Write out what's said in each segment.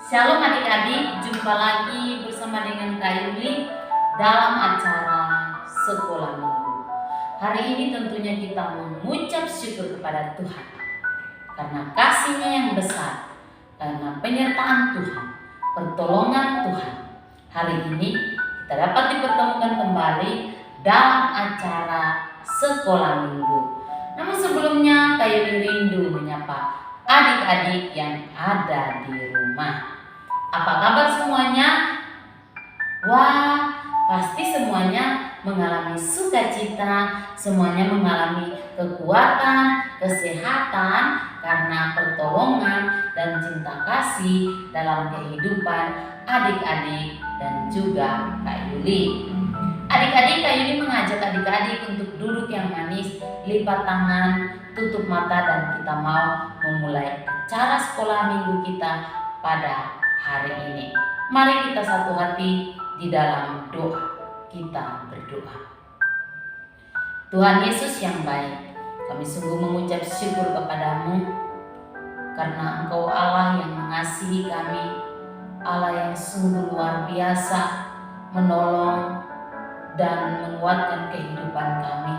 Shalom adik-adik, jumpa lagi bersama dengan Kak Yuli dalam acara Sekolah Minggu. Hari ini tentunya kita mengucap syukur kepada Tuhan karena kasih-Nya yang besar, karena penyertaan Tuhan, pertolongan Tuhan. Hari ini kita dapat dipertemukan kembali dalam acara Sekolah Minggu. Namun sebelumnya Kak Yuli rindu menyapa adik-adik yang ada di rumah. Apa kabar semuanya? Wah, pasti semuanya mengalami sukacita, semuanya mengalami kekuatan, kesehatan karena pertolongan dan cinta kasih dalam kehidupan adik-adik dan juga Kak Yuli. Adik-adik, Kak Yuli mengajak adik-adik untuk duduk yang manis, lipat tangan, tutup mata, dan kita mau memulai acara sekolah minggu kita pada hari ini. Mari kita satu hati di dalam doa. Kita berdoa. Tuhan Yesus yang baik, kami sungguh mengucap syukur kepadamu karena Engkau Allah yang mengasihi kami, Allah yang sungguh luar biasa menolong dan menguatkan kehidupan kami.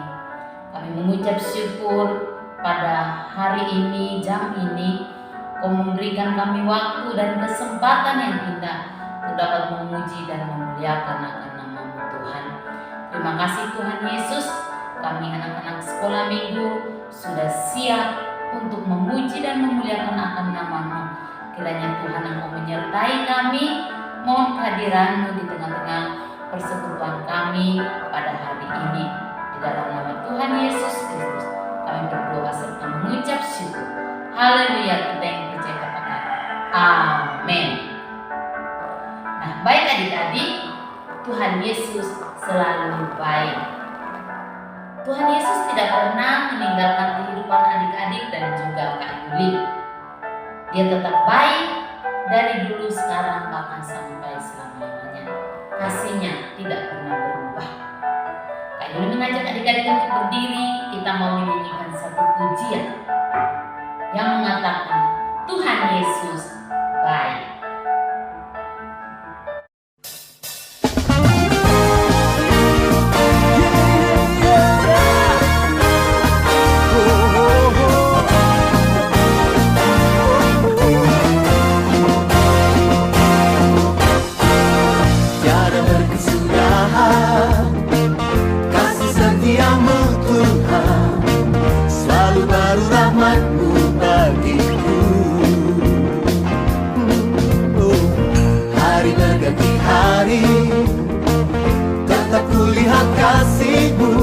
Kami mengucap syukur pada hari ini, jam ini, Kau memberikan kami waktu dan kesempatan yang indah untuk dapat memuji dan memuliakan akan nama-Mu Tuhan. Terima kasih Tuhan Yesus, kami anak-anak sekolah minggu sudah siap untuk memuji dan memuliakan akan nama-Mu. Kiranya Tuhan Engkau menyertai kami, mohon kehadiran-Mu di tengah-tengah persekutuan kami pada hari ini. Di dalam nama Tuhan Yesus Kristus kami berdoa serta mengucap syukur. Haleluya, kita yang percaya katakan amin. Nah, baik adik-adik, Tuhan Yesus selalu baik. Tuhan Yesus tidak pernah meninggalkan kehidupan adik-adik dan juga Kak Yuli. Dia tetap baik dari dulu, sekarang, bahkan sampai selama-lamanya. Kasih-Nya tidak pernah berubah. Kak Yuli mengajak adik-adik untuk berdiri. Kita mau menyanyikan satu pujian yang mengatakan Tuhan Yesus baik. Tiada berkesudahan kasih setiamu Tuhan, selalu baru rahmat-Mu bagiku. Hari berganti hari, tetap kulihat kasih-Mu,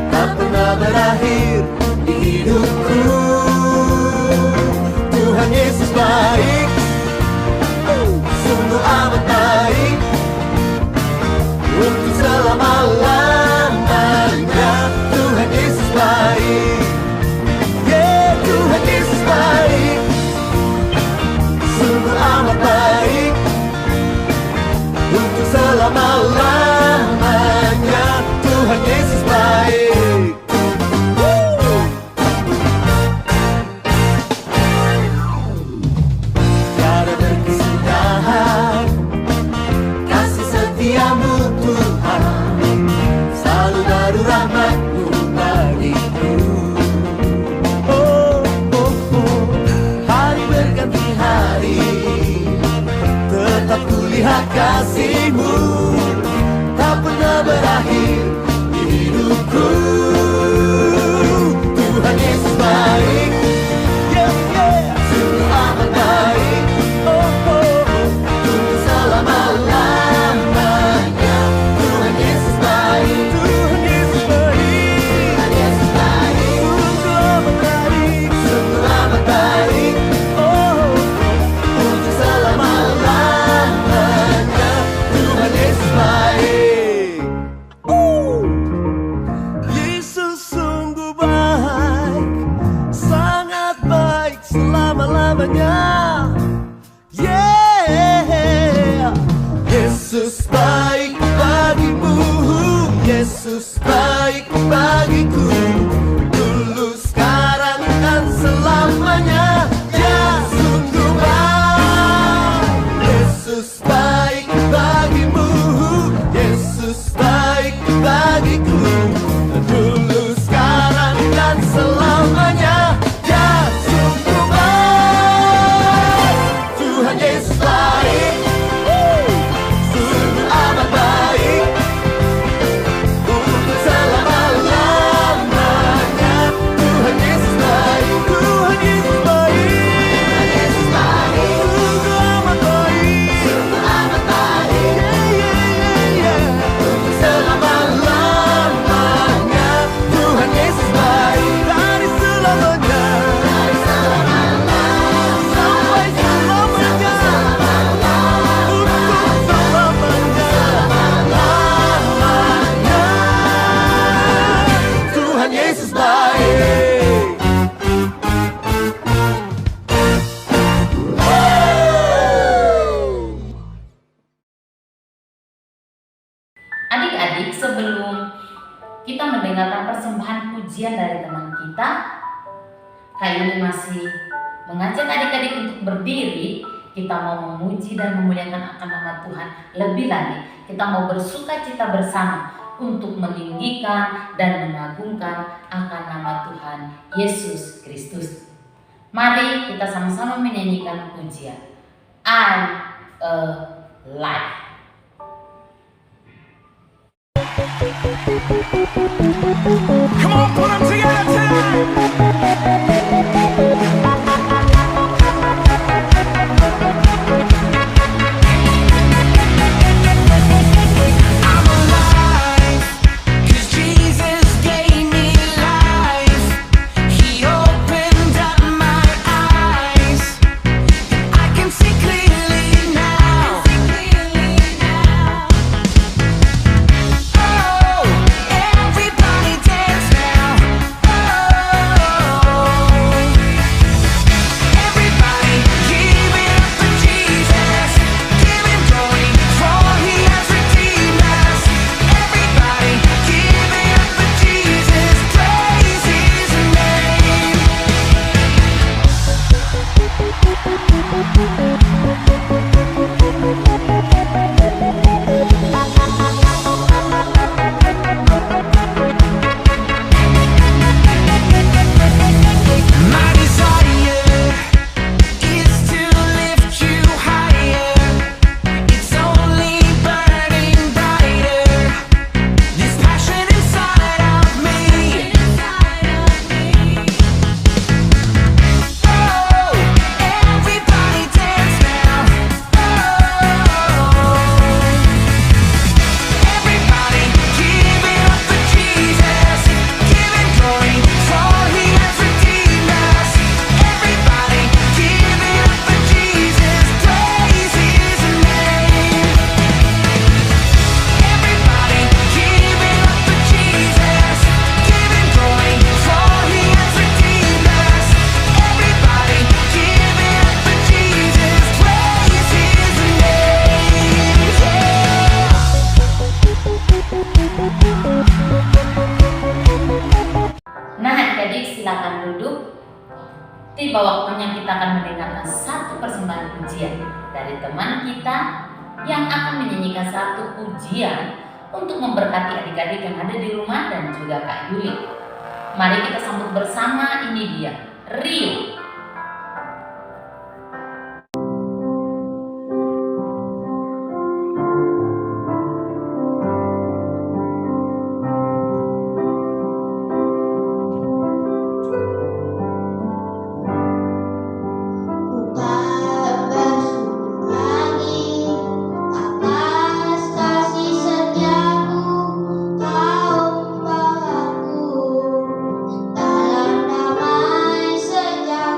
tak pernah berakhir di hidupku. Tuhan Yesus baik, sungguh amat baik, untuk selama-lamanya. Tuhan Yesus baik, Tuhan Yesus baik, sungguh amat baik, untuk selama-lamanya. Tuhan Yesus baik. Tiada berkesudahan kasih setiamu Tuhan, selalu baru rahmat-Mu bagiku. Hari berganti hari, tetap kulihat kasih-Mu, tak pernah berakhir di hidupku. Tuhan Yesus baik, sungguh amat baik, untuk selama-lamanya. Tuhan Yesus baik, Tuhan Yesus baik, Tuhan Yesus baik, sungguh amat baik, untuk selama-lamanya. Tuhan Yesus baik. mendengarkan persembahan pujian dari teman kita. Kak Yuli masih mengajak adik-adik untuk berdiri. Kita mau memuji dan memuliakan akan nama Tuhan. Lebih lagi, kita mau bersuka cita bersama untuk meninggikan dan mengagungkan akan nama Tuhan Yesus Kristus. Mari kita sama-sama menyanyikan pujian I'm Alive. Come on, put them together tonight. I'm alive, 'cause Jesus gave me life. He opened up my eyes. I can see clearly now. Oh, everybody dance now. Oh, everybody give it up for Jesus. Give him glory, for he has redeemed us. Everybody give it up for Jesus. Praise his name. My desire is to lift you higher. It's only burning brighter. This passion inside of me. Oh, everybody dance now. Oh, everybody give it up for Jesus. Give him glory, for he has redeemed us. Everybody give it up for Jesus. Praise his name. Everybody give it up for Jesus. Give him glory, for he has redeemed us. Everybody give it up for Jesus. Praise his name. Nah, adik-adik silakan duduk. Tiba waktunya kita akan mendengarkan satu persembahan pujian dari teman kita yang akan menyanyikan satu pujian untuk memberkati adik-adik yang ada di rumah dan juga Kak Yuli. Mari kita sambut bersama, ini dia, Rio. Ku tak bersyukur lagi atas kasih setiamu, Kau membawaku dalam damai sejahtera.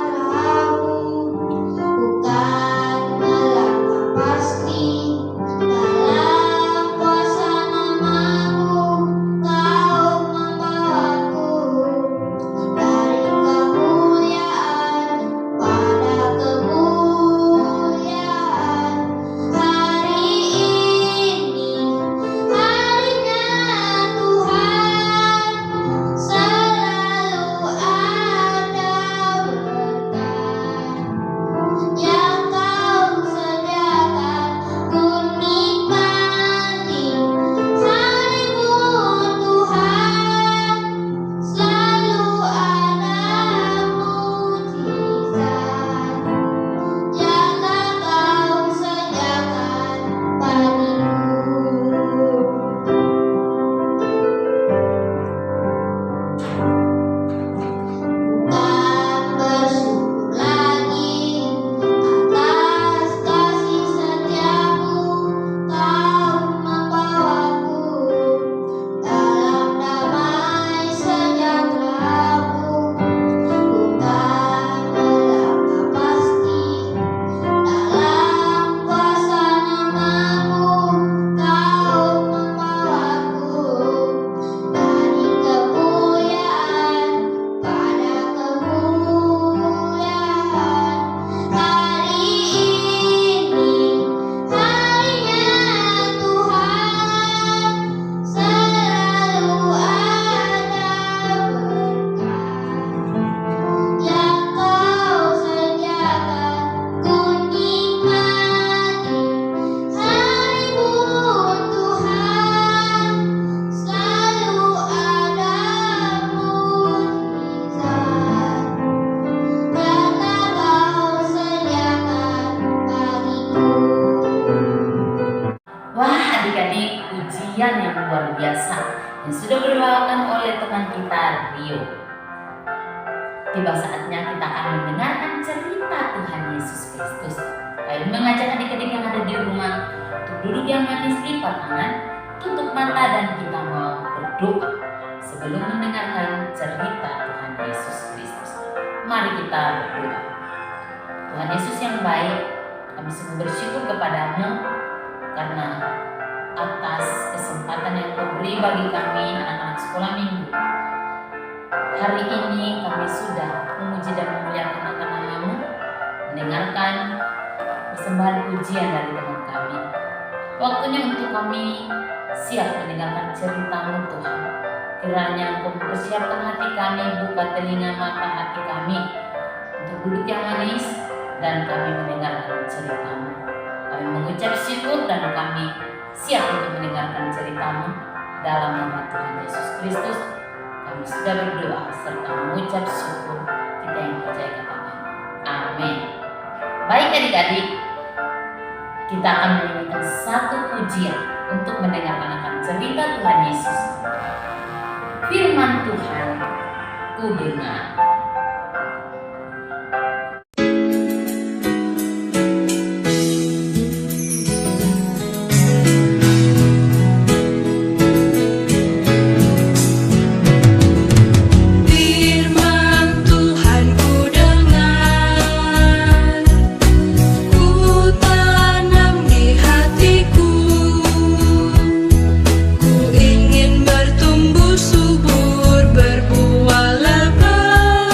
pujian yang luar biasa yang sudah dibawakan oleh teman kita Rio. Tiba saatnya kita akan mendengarkan cerita Tuhan Yesus Kristus. Kami mengajak adik-adik yang ada di rumah untuk duduk yang manis, lipat tangan, tutup mata, dan kita mau berdoa sebelum mendengarkan cerita Tuhan Yesus Kristus. Mari kita berdoa. Tuhan Yesus yang baik, kami sungguh bersyukur kepadamu karena atas kesempatan yang Kau beri bagi kami anak-anak sekolah minggu. Hari ini kami sudah memuji dan memuliakan akan nama-Mu, mendengarkan persembahan pujian dari teman kami. Waktunya untuk kami siap mendengarkan cerita-Mu Tuhan. Kiranya Engkau mempersiapkan hati kami, buka telinga mata hati kami untuk duduk yang manis dan kami mendengarkan cerita-Mu. Kami mengucap syukur dan kami siap untuk mendengarkan cerita-Mu. Dalam nama Tuhan Yesus Kristus kami sudah berdoa serta mengucap syukur. Kita yang percaya katakan amin. Baik adik-adik, kita akan menyanyikan satu pujian untuk mendengarkan akan cerita Tuhan Yesus. Firman Tuhan ku dengar. Bertumbuh subur, berbuah lebat.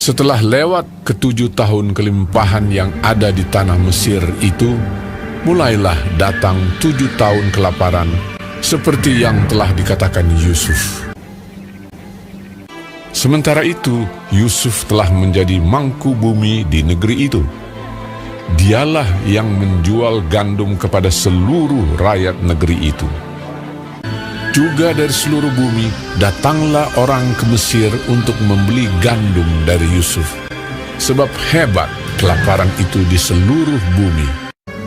Setelah lewat ke-7 tahun kelimpahan yang ada di tanah Mesir itu, mulailah datang 7 tahun kelaparan, seperti yang telah dikatakan Yusuf. Sementara itu, Yusuf telah menjadi mangku bumi di negeri itu. Dialah yang menjual gandum kepada seluruh rakyat negeri itu. Juga dari seluruh bumi datanglah orang ke Mesir untuk membeli gandum dari Yusuf, sebab hebat kelaparan itu di seluruh bumi.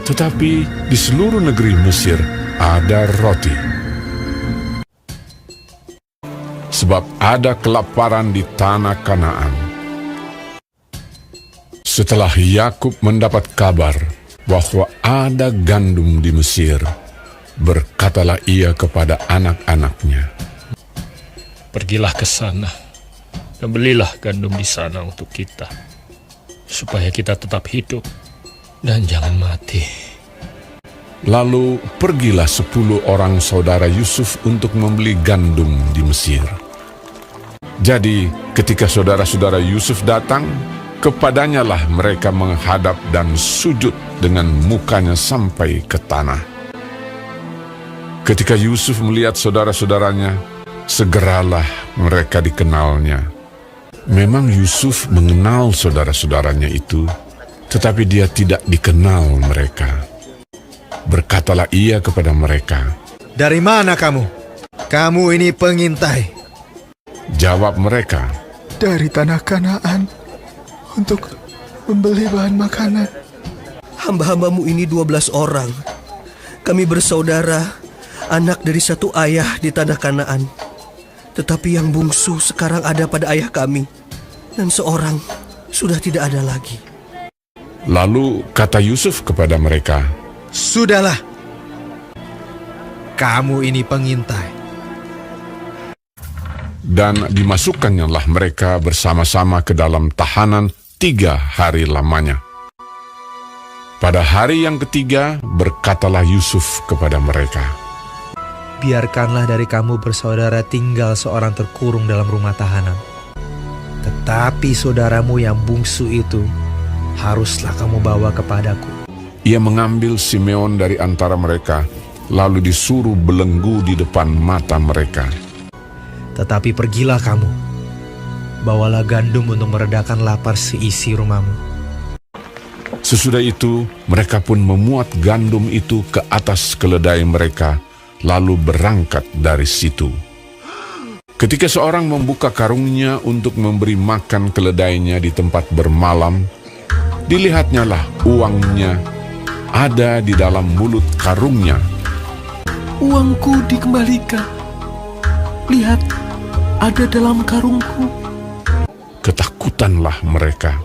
Tetapi di seluruh negeri Mesir ada roti, sebab ada kelaparan di tanah Kanaan. Setelah Yakub mendapat kabar bahwa ada gandum di Mesir, berkatalah ia kepada anak-anaknya, "Pergilah ke sana dan belilah gandum di sana untuk kita, supaya kita tetap hidup dan jangan mati." Lalu pergilah 10 orang saudara Yusuf untuk membeli gandum di Mesir. Jadi ketika saudara-saudara Yusuf datang, kepadanya lah mereka menghadap dan sujud dengan mukanya sampai ke tanah. Ketika Yusuf melihat saudara-saudaranya, segeralah mereka dikenalnya. Memang Yusuf mengenal saudara-saudaranya itu, tetapi dia tidak dikenal mereka. Berkatalah ia kepada mereka, "Dari mana kamu? Kamu ini pengintai." Jawab mereka, "Dari tanah Kanaan untuk membeli bahan makanan." Hamba-hambamu ini 12 orang. Kami bersaudara, anak dari satu ayah di tanah Kanaan. Tetapi yang bungsu sekarang ada pada ayah kami, dan seorang sudah tidak ada lagi. Lalu kata Yusuf kepada mereka, "Sudahlah, kamu ini pengintai." dan dimasukkannya mereka bersama-sama ke dalam tahanan 3 hari lamanya. Pada hari yang ketiga berkatalah Yusuf kepada mereka, "Biarkanlah dari kamu bersaudara tinggal seorang terkurung dalam rumah tahanan. Tetapi saudaramu yang bungsu itu haruslah kamu bawa kepadaku." Ia mengambil Simeon dari antara mereka, lalu disuruh belenggu di depan mata mereka. "Tetapi pergilah kamu, bawalah gandum untuk meredakan lapar seisi rumahmu." Sesudah itu, mereka pun memuat gandum itu ke atas keledai mereka, lalu berangkat dari situ. Ketika seorang membuka karungnya untuk memberi makan keledainya di tempat bermalam, dilihatnyalah uangnya ada di dalam mulut karungnya. "Uangku dikembalikan. Lihat, ada dalam karungku." Ketakutanlah mereka.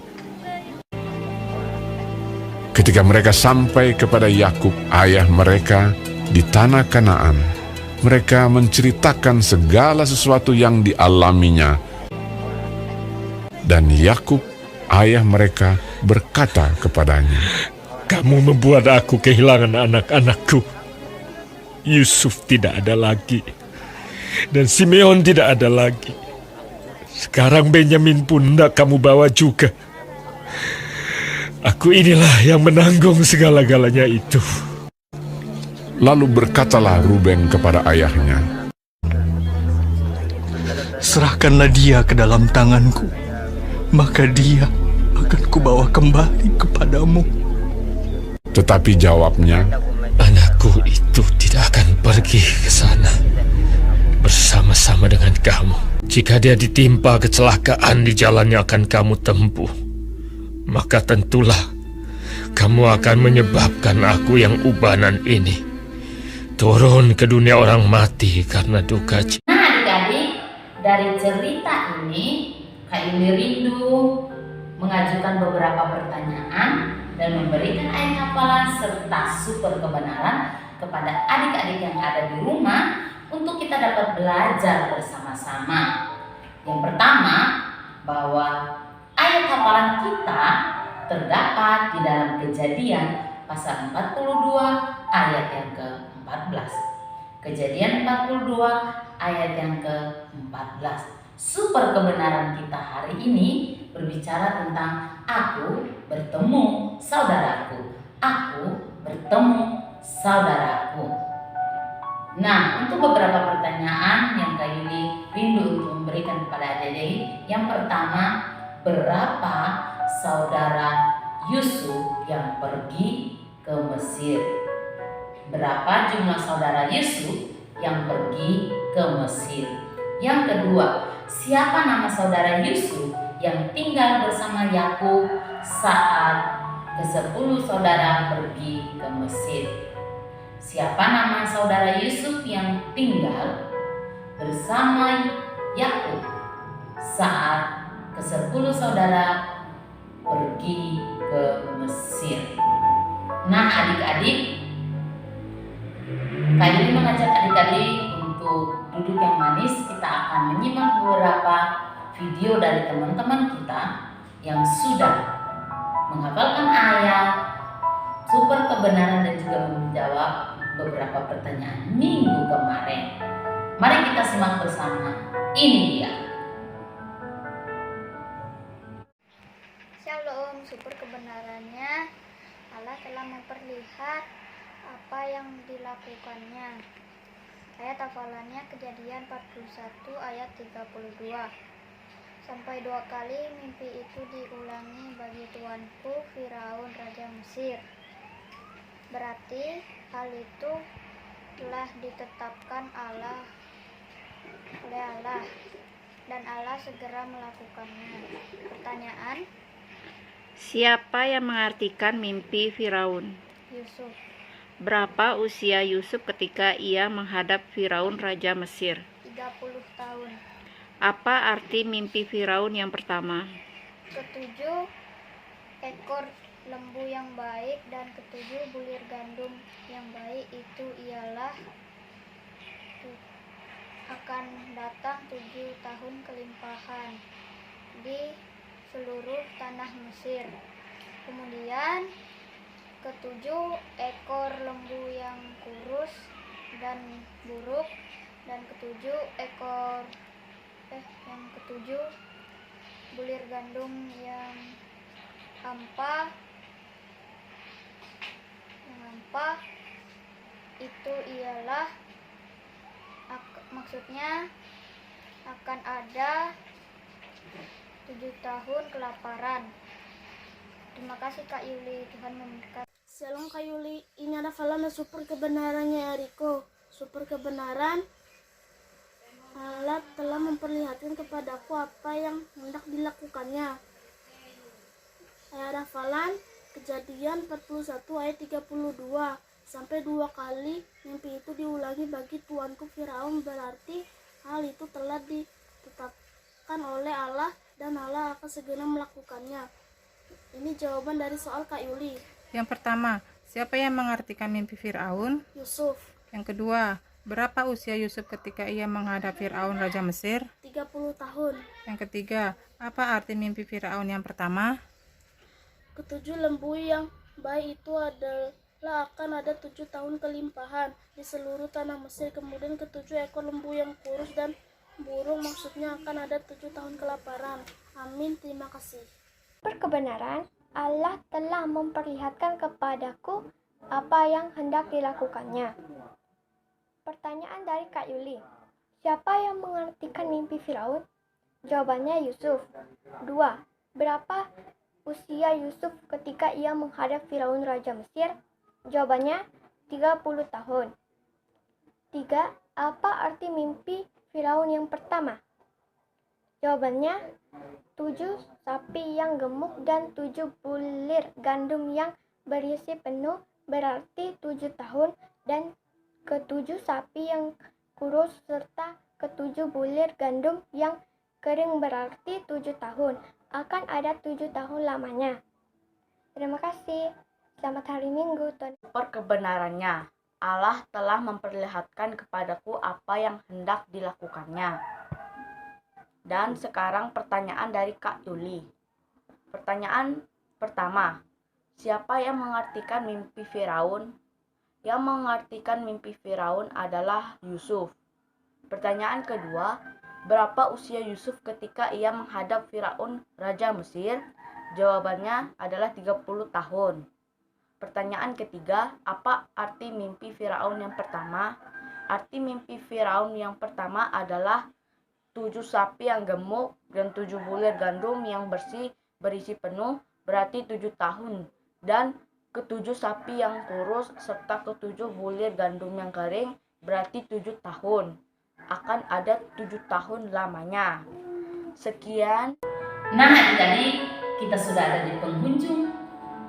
Ketika mereka sampai kepada Yakub, ayah mereka, di tanah Kanaan, mereka menceritakan segala sesuatu yang dialaminya. Dan Yakub, ayah mereka, berkata kepadanya, "Kamu membuat aku kehilangan anak-anakku. Yusuf tidak ada lagi, dan Simeon tidak ada lagi. Sekarang Benyamin pun hendak kamu bawa juga. Aku inilah yang menanggung segala-galanya itu." Lalu berkatalah Ruben kepada ayahnya, "Serahkanlah dia ke dalam tanganku, maka dia akan kubawa kembali kepadamu." tetapi jawabnya, "Anakku itu tidak akan pergi ke sana bersama-sama dengan kamu. Jika dia ditimpa kecelakaan di jalan yang akan kamu tempuh, maka tentulah kamu akan menyebabkan aku yang ubanan ini turun ke dunia orang mati karena duka cita." Nah adik-adik, dari cerita ini Kak Ili Rindu mengajukan beberapa pertanyaan dan memberikan ayat hafalan serta super kebenaran kepada adik-adik yang ada di rumah untuk kita dapat belajar bersama-sama. Yang pertama, bahwa ayat hafalan kita terdapat di dalam Kejadian pasal 42 ayat yang ke-14. Kejadian 42 ayat yang ke-14. Super kebenaran kita hari ini berbicara tentang aku bertemu saudaraku. Aku bertemu saudaraku. Nah, untuk beberapa pertanyaan yang Kak Yuli rindu untuk memberikan kepada adik-adik. Yang pertama, berapa saudara Yusuf yang pergi ke Mesir? Berapa jumlah saudara Yusuf yang pergi ke Mesir? Yang kedua, siapa nama saudara Yusuf yang tinggal bersama Yakub saat ke-10 saudara pergi ke Mesir? Siapa nama saudara Yusuf yang tinggal bersama Yakub saat ke-10 saudara pergi ke Mesir? Nah, adik-adik, Kak Yuli mengajak adik-adik untuk duduk yang manis. Kita akan menyimak beberapa video dari teman-teman kita yang sudah menghafalkan ayat, super kebenaran, dan juga menjawab beberapa pertanyaan minggu kemarin. Mari kita simak bersama. Ini dia. Shalom, super kebenarannya Allah telah memperlihat apa yang dilakukannya. Ayat hafalannya Kejadian 41 ayat 32. Sampai 2 kali mimpi itu diulangi bagi tuanku Firaun Raja Mesir. Berarti hal itu telah ditetapkan oleh Allah dan Allah segera melakukannya. Pertanyaan, Siapa yang mengartikan mimpi Firaun? Yusuf. Berapa usia Yusuf ketika ia menghadap Firaun Raja Mesir? 30 tahun. Apa arti mimpi Firaun yang pertama? Ketujuh ekor lembu yang baik dan ketujuh bulir gandum yang baik itu ialah akan datang 7 tahun kelimpahan di seluruh tanah Mesir. Kemudian ketujuh ekor lembu yang kurus dan buruk dan ketujuh bulir gandum yang hampa itu ialah maksudnya akan ada 7 tahun kelaparan. Terima kasih Kak Yuli, Tuhan memberkati. Shalom Kak Yuli, ini ada falan super kebenarannya Eriko. Super kebenaran, Allah telah memperlihatkan kepadaku apa yang hendak dilakukannya. Ayat hafalan Kejadian 41 ayat 32. Sampai 2 kali mimpi itu diulangi bagi tuanku Firaun, berarti hal itu telah ditetapkan oleh Allah dan Allah akan segera melakukannya. Ini jawaban dari soal Kak Yuli. Yang pertama, siapa yang mengartikan mimpi Firaun? Yusuf. Yang kedua, berapa usia Yusuf ketika ia menghadap Firaun Raja Mesir? 30 tahun. Yang ketiga, apa arti mimpi Firaun yang pertama? Ketujuh lembu yang baik itu adalah akan ada 7 tahun kelimpahan di seluruh tanah Mesir. Kemudian ketujuh ekor lembu yang kurus dan burung maksudnya akan ada 7 tahun kelaparan. Amin, terima kasih. Berkebenaran, Allah telah memperlihatkan kepadaku apa yang hendak dilakukannya. Pertanyaan dari Kak Yuli, siapa yang mengartikan mimpi Firaun? Jawabannya Yusuf. 2. Berapa usia Yusuf ketika ia menghadap Firaun Raja Mesir? Jawabannya 30 tahun. 3. Apa arti mimpi Firaun yang pertama? Jawabannya 7 sapi yang gemuk dan 7 bulir gandum yang berisi penuh berarti 7 tahun, dan ke-7 sapi yang kurus serta ke-7 bulir gandum yang kering berarti 7 tahun. Akan ada 7 tahun lamanya. Terima kasih. Selamat hari Minggu, Tuhan. Kebenarannya, Allah telah memperlihatkan kepadaku apa yang hendak dilakukannya. Dan sekarang pertanyaan dari Kak Yuli. Pertanyaan pertama, siapa yang mengartikan mimpi Firaun? Yang mengartikan mimpi Firaun adalah Yusuf. Pertanyaan kedua, Berapa usia Yusuf ketika ia menghadap Firaun, Raja Mesir? Jawabannya adalah 30 tahun. Pertanyaan ketiga, apa arti mimpi Firaun yang pertama? Arti mimpi Firaun yang pertama adalah 7 sapi yang gemuk dan 7 bulir gandum yang bersih berisi penuh, berarti 7 tahun. Dan ke-7 sapi yang kurus serta ke-7 bulir gandum yang kering berarti 7 tahun. Akan ada 7 tahun lamanya. Sekian. Nah adik-adik, kita sudah ada di penghujung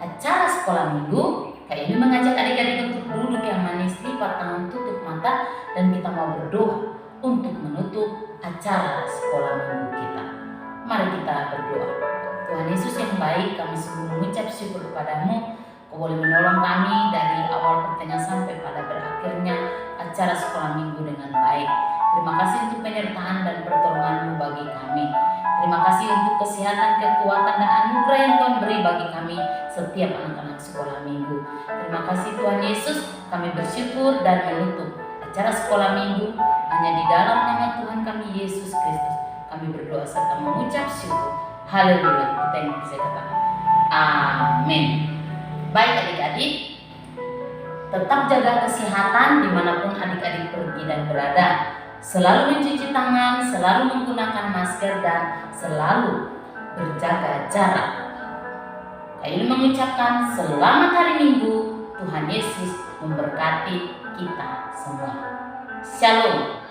acara sekolah minggu. Kak Yuli mengajak adik-adik untuk duduk yang manis, lipat tangan, tutup mata, dan kita mau berdoa untuk menutup acara sekolah minggu kita. Mari kita berdoa. Tuhan Yesus yang baik, kami sungguh mengucap syukur kepadamu. Kau boleh menolong kami dari awal pertengahan sampai pada berakhirnya acara sekolah minggu dengan baik. Terima kasih untuk penyertaan dan pertolongan-Mu bagi kami. Terima kasih untuk kesehatan, kekuatan, dan anugerah yang Tuhan beri bagi kami setiap anak-anak sekolah minggu. Terima kasih Tuhan Yesus, kami bersyukur dan menutup acara sekolah minggu hanya di dalam nama Tuhan kami Yesus Kristus. Kami berdoa serta mengucap syukur. Haleluya. Kita yang bisa katakan amin. Baik adik-adik, tetap jaga kesehatan dimanapun adik-adik pergi dan berada. Selalu mencuci tangan, selalu menggunakan masker, dan selalu berjaga jarak. Kak Yuli mengucapkan selamat hari Minggu. Tuhan Yesus memberkati kita semua. Shalom.